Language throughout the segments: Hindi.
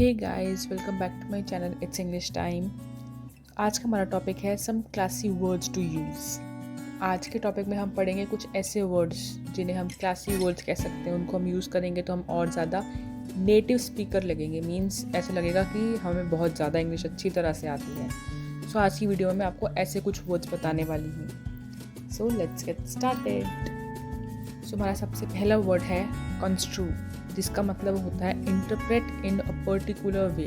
Hey guys, welcome back to my channel it's English time. आज का हमारा टॉपिक है some classy words to use. आज के टॉपिक में हम पढ़ेंगे कुछ ऐसे वर्ड्स जिन्हें हम क्लासी वर्ड्स कह सकते हैं। उनको हम यूज़ करेंगे तो हम और ज़्यादा नेटिव स्पीकर लगेंगे। मीन्स ऐसा लगेगा कि हमें बहुत ज़्यादा इंग्लिश अच्छी तरह से आती है। सो आज की वीडियो में आपको ऐसे कुछ वर्ड्स बताने वाली हूँ। So let's get started. So हमारा सबसे पहला वर्ड है कंस्ट्रू, जिसका मतलब होता है interpret in a particular way.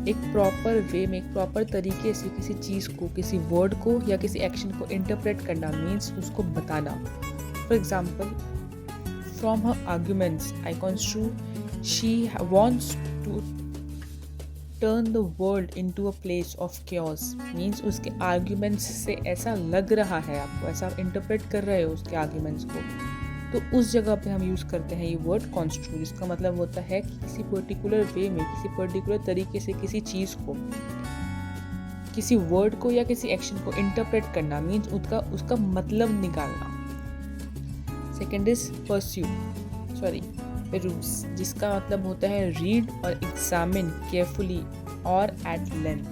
एक प्रॉपर वे में, एक प्रॉपर तरीके से किसी चीज़ को, किसी वर्ड को या किसी एक्शन को इंटरप्रेट करना, मीन्स उसको बताना। For example, from her arguments I construe she wants to turn the world into a place of chaos। Means उसके आर्ग्यूमेंट्स से ऐसा लग रहा है, आपको ऐसा इंटरप्रेट कर रहे हो उसके आर्ग्यूमेंट्स को, तो उस जगह पे हम यूज़ करते हैं ये वर्ड कंस्ट्रू, जिसका मतलब होता है कि किसी पर्टिकुलर वे में, किसी पर्टिकुलर तरीके से किसी चीज़ को, किसी वर्ड को या किसी एक्शन को इंटरप्रेट करना, मीन्स उसका मतलब निकालना। सेकेंड इज पेरूज, जिसका मतलब होता है रीड और एग्जामिन केयरफुली और एट लेंथ।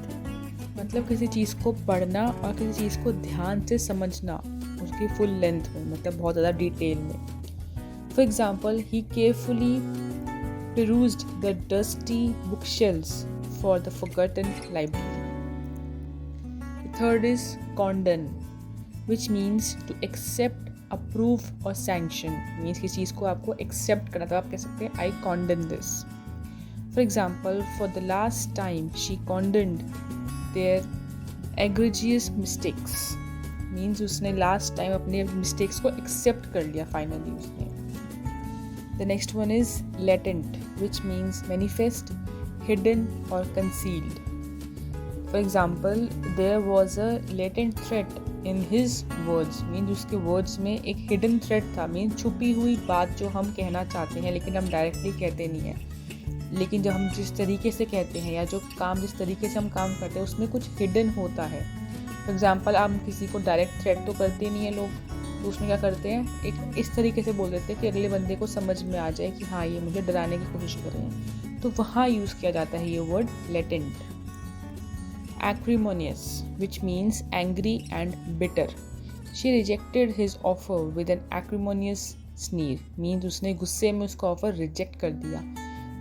मतलब किसी चीज़ को पढ़ना और किसी चीज़ को ध्यान से समझना, उसकी फुल लेंथ में, मतलब बहुत ज़्यादा डिटेल में। For example, he carefully perused the dusty bookshelves for the forgotten library. The third is condone, which means to accept, approve or sanction. Means किसी चीज़ को आपको accept करना, तो आप कह सकते हैं I condone this. For example, for the last time she condoned their egregious mistakes. Means उसने last time अपने mistakes को accept कर लिया finally उसने. The next one is latent, which means manifest, hidden or concealed. For example, there was a latent threat in his words. Means उसके words में एक hidden threat था, means छुपी हुई बात जो हम कहना चाहते हैं लेकिन हम डायरेक्टली कहते नहीं हैं। लेकिन जब हम जिस तरीके से कहते हैं या जो काम, जिस तरीके से हम काम करते हैं, उसमें कुछ hidden होता है। For example, आप किसी को डायरेक्ट थ्रेट तो करते नहीं है लोग, तो उसमें क्या करते हैं, एक इस तरीके से बोल देते हैं कि अगले बंदे को समझ में आ जाए कि हाँ, ये मुझे डराने की कोशिश कर रहे हैं, तो वहाँ यूज़ किया जाता है ये word latent. Acrimonious, which means angry and bitter. She rejected his offer with an acrimonious sneer. Means उसने गुस्से में उसका ऑफर रिजेक्ट कर दिया।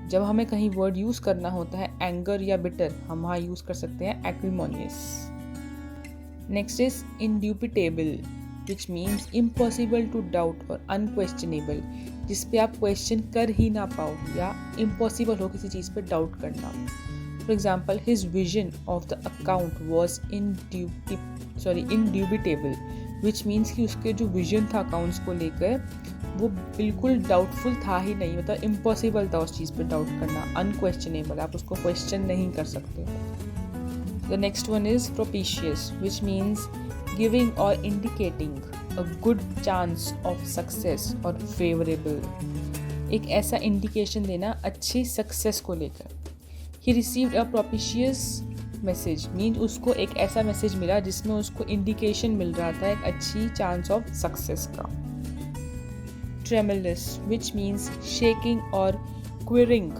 जब हमें कहीं वर्ड यूज़ करना होता है एंगर या बिटर, हम वहाँ यूज़ कर सकते हैं acrimonious. Next is indubitable, which means impossible to doubt or unquestionable, जिस पे आप क्वेश्चन कर ही ना पाओ या इम्पॉसिबल हो किसी चीज़ पे डाउट करना। For example, his vision of the account was indubitable, which means कि उसके जो विजन था अकाउंट्स को लेकर वो बिल्कुल डाउटफुल था ही नहीं, मतलब इम्पॉसिबल था उस चीज़ पे डाउट करना। अनक्वेश्चनेबल, आप उसको क्वेश्चन नहीं कर सकते। The next one is propitious, which means giving or indicating a good chance of success or favorable। एक ऐसा इंडिकेशन देना अच्छी सक्सेस को लेकर। He received a propitious message, mean उसको एक ऐसा मैसेज मिला जिसमें उसको इंडिकेशन मिल रहा था एक अच्छी चांस ऑफ सक्सेस का। Tremulous, which means shaking or quivering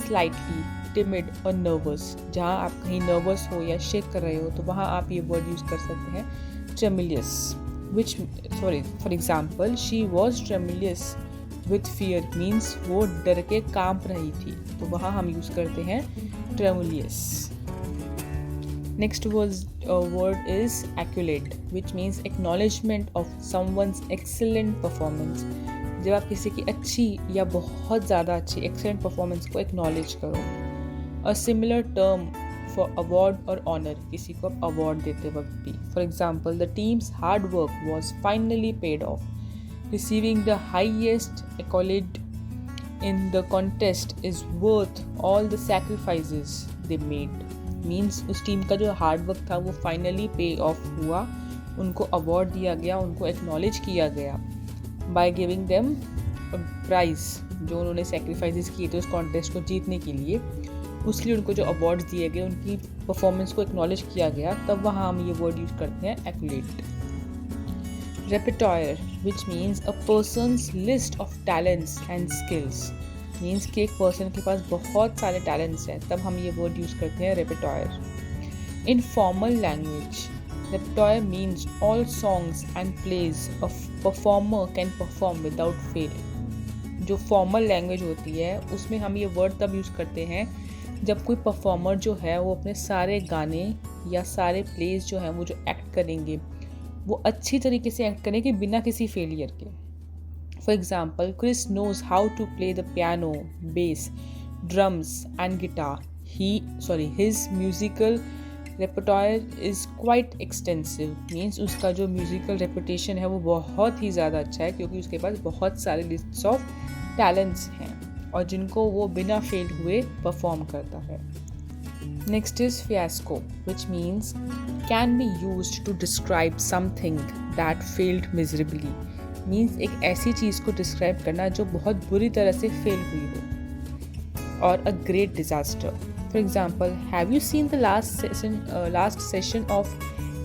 slightly, timid और nervous। जहाँ आप कहीं nervous हो या शेक कर रहे हो तो वहाँ आप ये वर्ड यूज़ कर सकते हैं tremulous, for example, she was tremulous with fear, means वो डर के कांप रही थी, तो वहाँ हम यूज़ करते हैं tremulous। Next word is accolade, which means acknowledgement of someone's excellent performance। जब आप किसी की अच्छी या बहुत ज़्यादा अच्छी excellent परफॉर्मेंस को एक्नॉलेज करो। A similar term for award or honor, किसी को आप अवार्ड देते वक्त भी। For example, the team's hard work was finally paid off. Receiving the highest accolade in the contest is worth all the sacrifices they made. Means उस टीम का जो हार्ड वर्क था वो फाइनली पे ऑफ हुआ, उनको अवार्ड दिया गया, उनको एक्नॉलेज किया गया by giving them a prize, जो उन्होंने सेक्रीफाइसेस किए थे उस कॉन्टेस्ट को जीतने के लिए, उसके लिए उनको जो अवार्ड्स दिए गए, उनकी परफॉर्मेंस को एक्नॉलेज किया गया, तब वहाँ हम ये वर्ड यूज़ करते हैं एक्यूलेट। रेpertoire, which means a person's list of talents and skills। Means कि एक पर्सन के पास बहुत सारे टैलेंट्स हैं, तब हम ये वर्ड यूज़ करते हैं repertoire. In formal language repertoire means all songs and plays a performer can perform without fail. जो फॉर्मल लैंग्वेज होती है उसमें हम ये वर्ड तब यूज़ करते हैं जब कोई परफॉर्मर जो है वो अपने सारे गाने या सारे प्लेज जो हैं वो जो एक्ट करेंगे वो अच्छी तरीके से एक्ट करेंगे बिना किसी फेलियर के। For example, Chris knows how to play the piano, bass, drums and guitar. His musical repertoire is quite extensive. Means उसका जो म्यूजिकल रेपुटेशन है वो बहुत ही ज़्यादा अच्छा है क्योंकि उसके पास बहुत सारे लिस्ट्स ऑफ टैलेंट्स हैं और जिनको वो बिना फेल हुए परफॉर्म करता है। Next is fiasco, which means can be used to describe something that failed miserably। Means एक ऐसी चीज़ को डिस्क्राइब करना जो बहुत बुरी तरह से फेल हुई हो। और a great disaster. For example, have you seen the last session of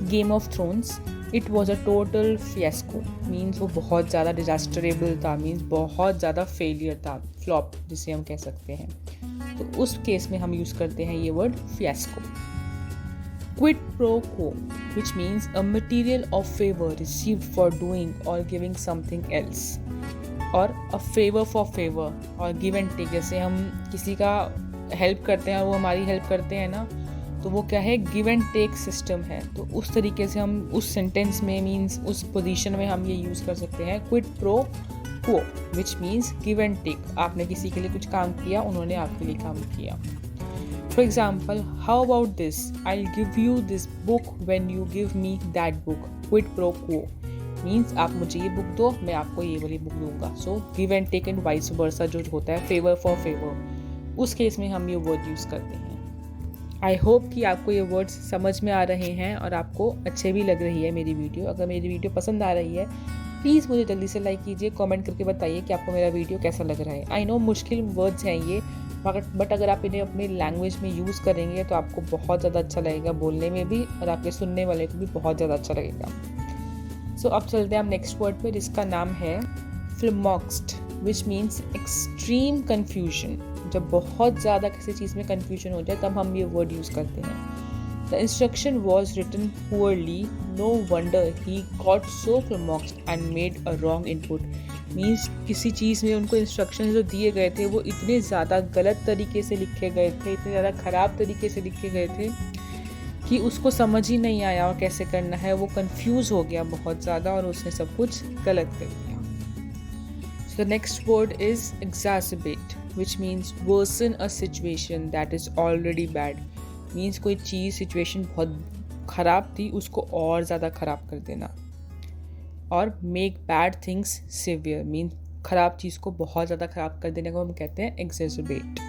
game of thrones? It was a total fiasco। Means वो बहुत ज़्यादा डिजास्टरेबल था, मीन्स बहुत ज़्यादा फेलियर था, फ्लॉप जिसे हम कह सकते हैं। तो उस केस में हम यूज़ करते हैं ये word fiasco। Quid pro quo, which means a material of favor received for doing or giving something else। और a favor for favor और give and take, जैसे हम किसी का हेल्प करते हैं और वो हमारी हेल्प करते हैं ना, तो वो क्या है, गिव एंड टेक सिस्टम है। तो उस तरीके से हम उस सेंटेंस में मीन्स उस पोजीशन में हम ये यूज़ कर सकते हैं quid pro quo, which means give and take. आपने किसी के लिए कुछ काम किया, उन्होंने आपके लिए काम किया। For example, how about this, I give you this book when you give me that book. Kwid pro quo means आप मुझे ये बुक दो, मैं आपको ये वाली बुक दूंगा। So give and take and vice versa जो होता है, फेवर फॉर फेवर, उस केस में हम ये वर्ड यूज़ करते हैं। आई होप कि आपको ये वर्ड्स समझ में आ रहे हैं और आपको अच्छे भी लग रही है मेरी वीडियो। अगर मेरी वीडियो पसंद आ रही है प्लीज़ मुझे जल्दी से लाइक कीजिए, कमेंट करके बताइए कि आपको मेरा वीडियो कैसा लग रहा है। आई नो मुश्किल वर्ड्स हैं ये, बट अगर आप इन्हें अपनी लैंग्वेज में यूज़ करेंगे तो आपको बहुत ज़्यादा अच्छा लगेगा बोलने में भी, और आपके सुनने वाले को भी बहुत ज़्यादा अच्छा लगेगा। सो अब चलते हैं हम नेक्स्ट वर्ड पे, जिसका नाम है फ्लमॉक्स्ड, विच मीन्स एक्सट्रीम कन्फ्यूजन। जब बहुत ज़्यादा किसी चीज़ में कन्फ्यूजन हो जाए तब हम ये वर्ड यूज़ करते हैं। The instruction was written poorly, no wonder he got so flummoxed and made a wrong input. Means किसी चीज़ में उनको इंस्ट्रक्शन जो दिए गए थे वो इतने ज़्यादा गलत तरीके से लिखे गए थे, इतने ज़्यादा ख़राब तरीके से लिखे गए थे कि उसको समझ ही नहीं आया और कैसे करना है। वो कंफ्यूज हो गया बहुत ज़्यादा और उसने सब कुछ गलत कर दिया। So the next word is exacerbate, which means worsen a situation that is already bad। Means कोई चीज़ सिचुएशन बहुत ख़राब थी उसको और ज़्यादा ख़राब कर देना। और make bad things severe, means ख़राब चीज़ को बहुत ज़्यादा ख़राब कर देने को हम कहते हैं exacerbate।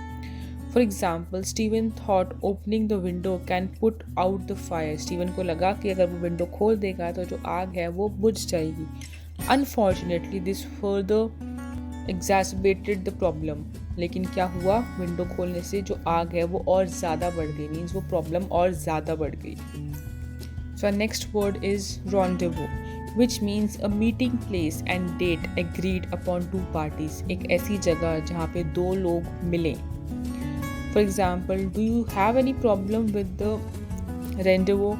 For example, Steven thought opening the window can put out the fire. Steven को लगा कि अगर वो विंडो खोल देगा तो जो आग है वो बुझ जाएगी। Unfortunately this further exacerbated the problem। लेकिन क्या हुआ, विंडो खोलने से जो आग है वो और ज़्यादा बढ़ गई, मीन्स वो प्रॉब्लम और ज़्यादा बढ़ गई। So next word is rendezvous, which means a meeting place and date agreed upon two parties। एक ऐसी जगह जहाँ पे दो लोग मिलें। For example, do you have any problem with the rendezvous?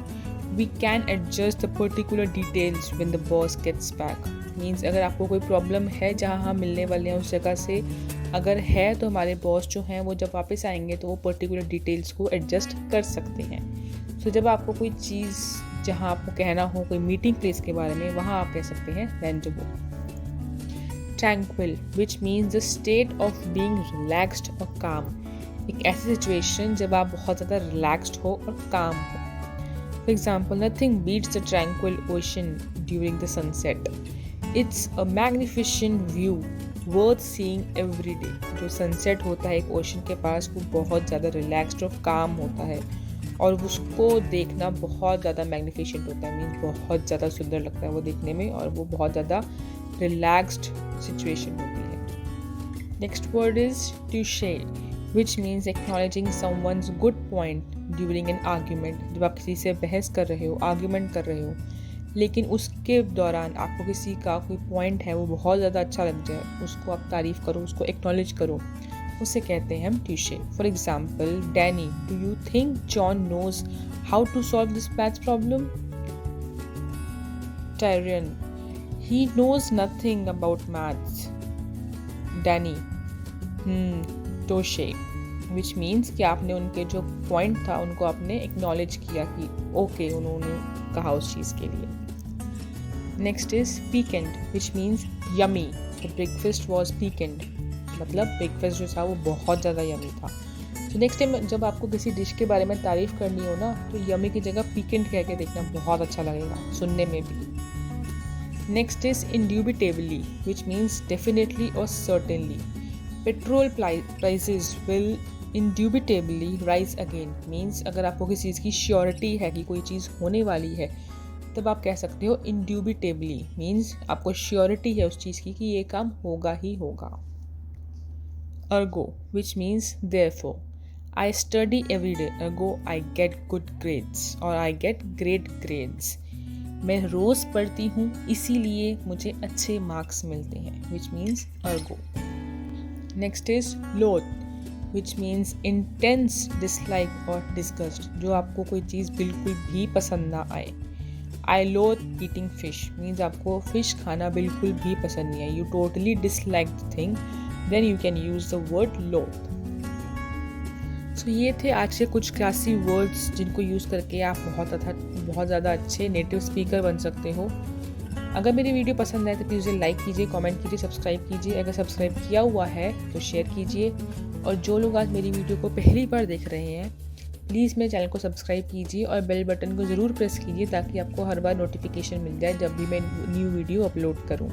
We can adjust the particular details when the boss gets back। Means अगर आपको कोई प्रॉब्लम है जहाँ हम मिलने वाले हैं उस जगह से, अगर है तो हमारे बॉस जो हैं वो जब वापस आएंगे तो वो पर्टिकुलर डिटेल्स को एडजस्ट कर सकते हैं। सो जब आपको कोई चीज़ जहाँ आपको कहना हो कोई मीटिंग प्लेस के बारे में, वहाँ आप कह सकते हैं rendezvous। tranquil, which means the state of being relaxed or calm। एक ऐसी सिचुएशन जब आप बहुत ज़्यादा रिलैक्स्ड हो और काम हो। For example, nothing beats the tranquil ocean during the sunset. It's a magnificent view worth seeing every day. जो सनसेट होता है एक ओशन के पास वो बहुत ज़्यादा रिलैक्स्ड और काम होता है और उसको देखना बहुत ज़्यादा मैग्निफिशेंट होता है, मीन्स बहुत ज़्यादा सुंदर लगता है वो देखने में और वो बहुत ज़्यादा रिलैक्स्ड सिचुएशन होती है। Next word is touche, which means acknowledging someone's good point during an argument। जब आप किसी से बहस कर रहे हो, आर्ग्यूमेंट कर रहे हो, लेकिन उसके दौरान आपको किसी का कोई पॉइंट है वो बहुत ज़्यादा अच्छा लग जाए, उसको आप तारीफ़ करो, उसको एक्नॉलेज करो, उसे कहते हैं हम touche. For example, Danny, do you think John knows how to solve this maths problem? Tyrion, he knows nothing about maths. Danny, touche. Which means कि आपने उनके जो पॉइंट था उनको आपने एक्नॉलेज किया कि ओके उन्होंने कहा उस चीज़ के लिए. Next is piquant which means yummy. The breakfast was piquant मतलब ब्रेकफास्ट जो था वो बहुत ज़्यादा यमी था. तो नेक्स्ट टाइम जब आपको किसी डिश के बारे में तारीफ़ करनी हो ना तो यमी की जगह पीकेंड कह के देखना, बहुत अच्छा लगेगा सुनने में भी. Next is indubitably which means definitely और certainly. Petrol prices will indubitably rise again. Means अगर आपको किसी चीज़ की श्योरिटी है कि कोई चीज़ होने वाली है तब आप कह सकते हो इंड्यूबिटेबली. मीन्स आपको श्योरिटी है उस चीज़ की कि ये काम होगा ही होगा. Ergo which means therefore. I study every day Ergo I get good grades और आई गेट ग्रेट ग्रेड्स. मैं रोज़ पढ़ती हूँ इसीलिए मुझे अच्छे मार्क्स मिलते हैं. Which means Ergo. Next is लोथ विच मीन्स इंटेंस डिसलाइक और डिस्गस्ट. जो आपको कोई चीज़ बिल्कुल भी पसंद ना आए. I loathe eating fish means आपको फिश खाना बिल्कुल भी पसंद नहीं है. You totally dislike the thing, then you can use the word loathe. So ये थे आज के कुछ क्लासी वर्ड्स जिनको यूज़ करके आप बहुत ज़्यादा अच्छे नेटिव स्पीकर बन सकते हो. अगर मेरी वीडियो पसंद आए तो प्लीज़ उसे लाइक कीजिए, कमेंट कीजिए, सब्सक्राइब कीजिए. अगर सब्सक्राइब किया हुआ है तो शेयर कीजिए. और जो लोग आज मेरी वीडियो को पहली बार देख रहे हैं प्लीज़ मेरे चैनल को सब्सक्राइब कीजिए और बेल बटन को ज़रूर प्रेस कीजिए ताकि आपको हर बार नोटिफिकेशन मिल जाए जब भी मैं न्यू वीडियो अपलोड करूँ.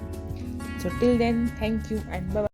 So till then thank you and bye.